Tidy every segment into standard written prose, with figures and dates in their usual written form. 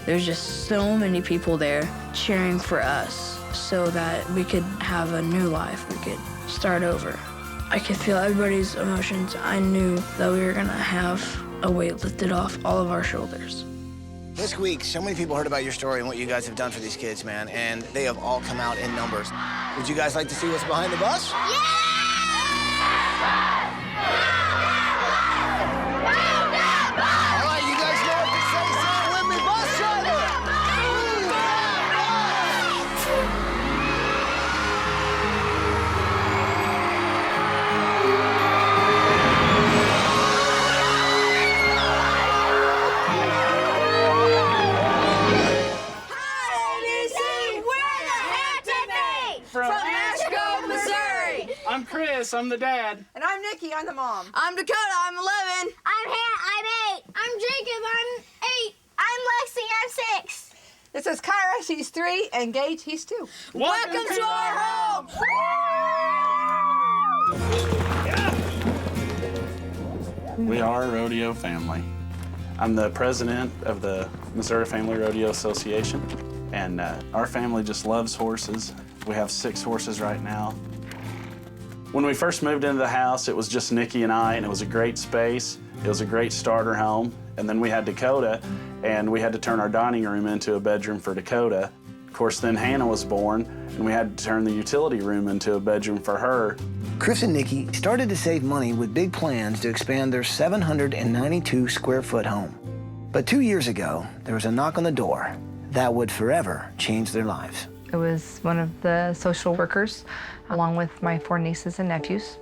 There's just so many people there cheering for us so that we could have a new life. We could start over. I could feel everybody's emotions. I knew that we were gonna have a weight lifted off all of our shoulders. This week, so many people heard about your story and what you guys have done for these kids, man, and they have all come out in numbers. Would you guys like to see what's behind the bus? Yeah! All right, you guys know what to say. Say it with me. Bus driver! I'm Chris, I'm the dad. And I'm Nikki, I'm the mom. I'm Dakota, I'm 11. I'm Hannah, I'm 8. I'm Jacob, I'm 8. I'm Lexi, I'm 6. This is Kyra, she's 3, and Gage, he's 2. Welcome to our home! We are a rodeo family. I'm the president of the Missouri Family Rodeo Association, and our family just loves horses. We have 6 horses right now. When we first moved into the house, it was just Nikki and I, and it was a great space. It was a great starter home. And then we had Dakota, and we had to turn our dining room into a bedroom for Dakota. Of course, then Hannah was born, and we had to turn the utility room into a bedroom for her. Chris and Nikki started to save money with big plans to expand their 792 square foot home. But 2 years ago, there was a knock on the door that would forever change their lives. It was one of the social workers, along with my 4 nieces and nephews.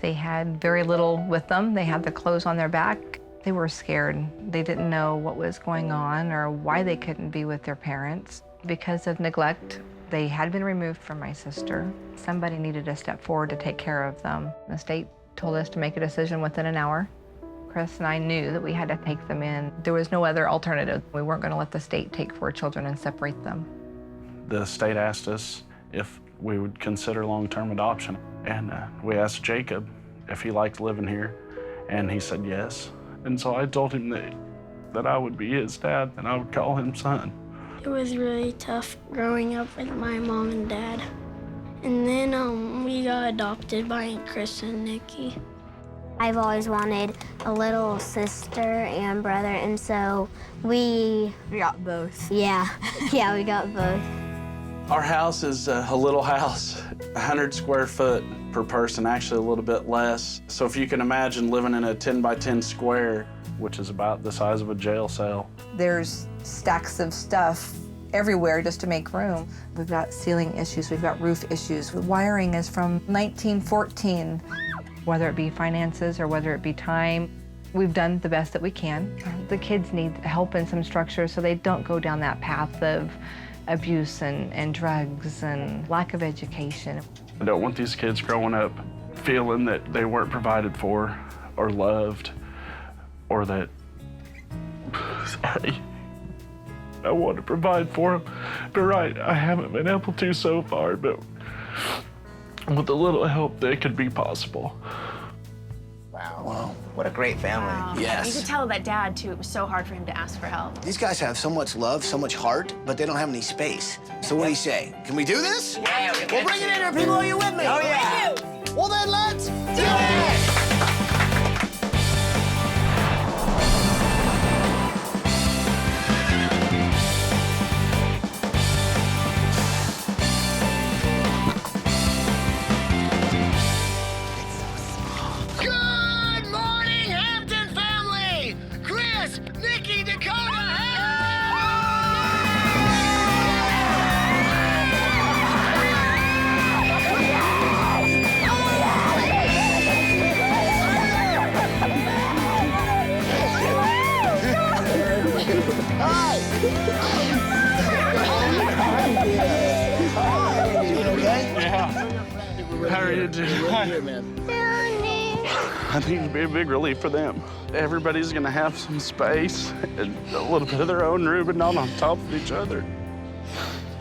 They had very little with them. They had the clothes on their back. They were scared. They didn't know what was going on or why they couldn't be with their parents. Because of neglect, they had been removed from my sister. Somebody needed to step forward to take care of them. The state told us to make a decision within an hour. Chris and I knew that we had to take them in. There was no other alternative. We weren't going to let the state take 4 children and separate them. The state asked us if we would consider long-term adoption. And we asked Jacob if he liked living here, and he said yes. And so I told him that I would be his dad and I would call him son. It was really tough growing up with my mom and dad. And then we got adopted by Chris and Nikki. I've always wanted a little sister and brother, and so we got both. Yeah, we got both. Our house is a little house, 100 square foot per person, actually a little bit less. So if you can imagine living in a 10 by 10 square, which is about the size of a jail cell. There's stacks of stuff everywhere just to make room. We've got ceiling issues, we've got roof issues. The wiring is from 1914. Whether it be finances or whether it be time, we've done the best that we can. The kids need help in some structure so they don't go down that path of abuse and drugs and lack of education. I don't want these kids growing up feeling that they weren't provided for or loved or that, sorry, I want to provide for them. But right, I haven't been able to so far, but with a little help, they could be possible. Wow. What a great family. Wow. Yes. You could tell that dad, too, it was so hard for him to ask for help. These guys have so much love, so much heart, but they don't have any space. So what do you say? Can we do this? Yeah. We'll bring it in here, people. Are you with me? Oh, yeah. Well, then let's do it! Good morning, Hampton family! Chris, Nikki, Dakota, Hi! You doing okay? Yeah. How are you doing? I think it'd be a big relief for them. Everybody's gonna have some space and a little bit of their own room, but not on top of each other.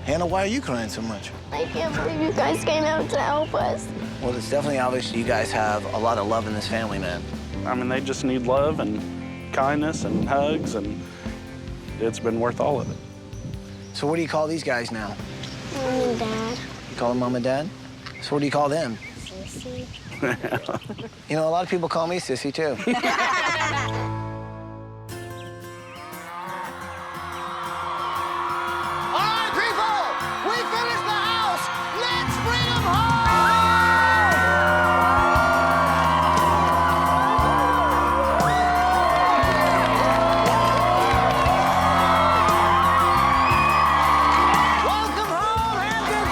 Hannah, why are you crying so much? I can't believe you guys came out to help us. Well, it's definitely obvious you guys have a lot of love in this family, man. I mean, they just need love and kindness and hugs, and it's been worth all of it. So what do you call these guys now? Mom and Dad. You call them Mom and Dad? So what do you call them? Sissy. You know, a lot of people call me Sissy, too. All right, people! We finished the house! Let's bring them home! Welcome home, Hampton!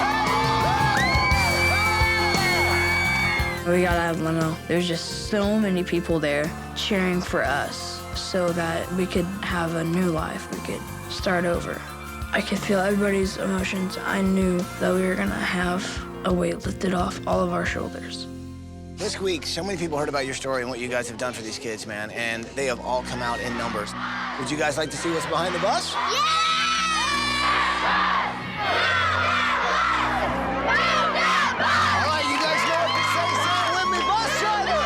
We got out of limo. There's just so many people there cheering for us so that we could have a new life. We could start over. I could feel everybody's emotions. I knew that we were gonna have a weight lifted off all of our shoulders. This week, so many people heard about your story and what you guys have done for these kids, man, and they have all come out in numbers. Would you guys like to see what's behind the bus? Yeah! All right, you guys know what to say. Say it with me. Bus driver!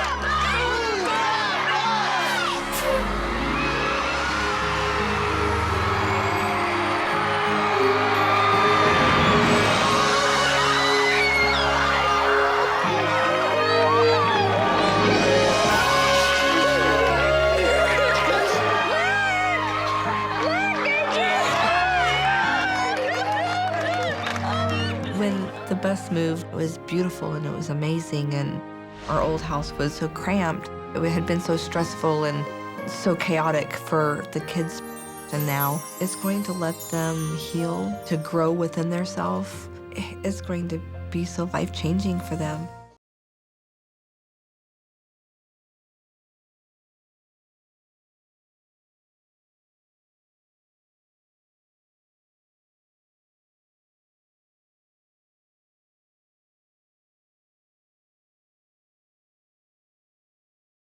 When the bus moved, it was beautiful and it was amazing, and our old house was so cramped. It had been so stressful and so chaotic for the kids, and now it's going to let them heal, to grow within themselves. It's going to be so life-changing for them.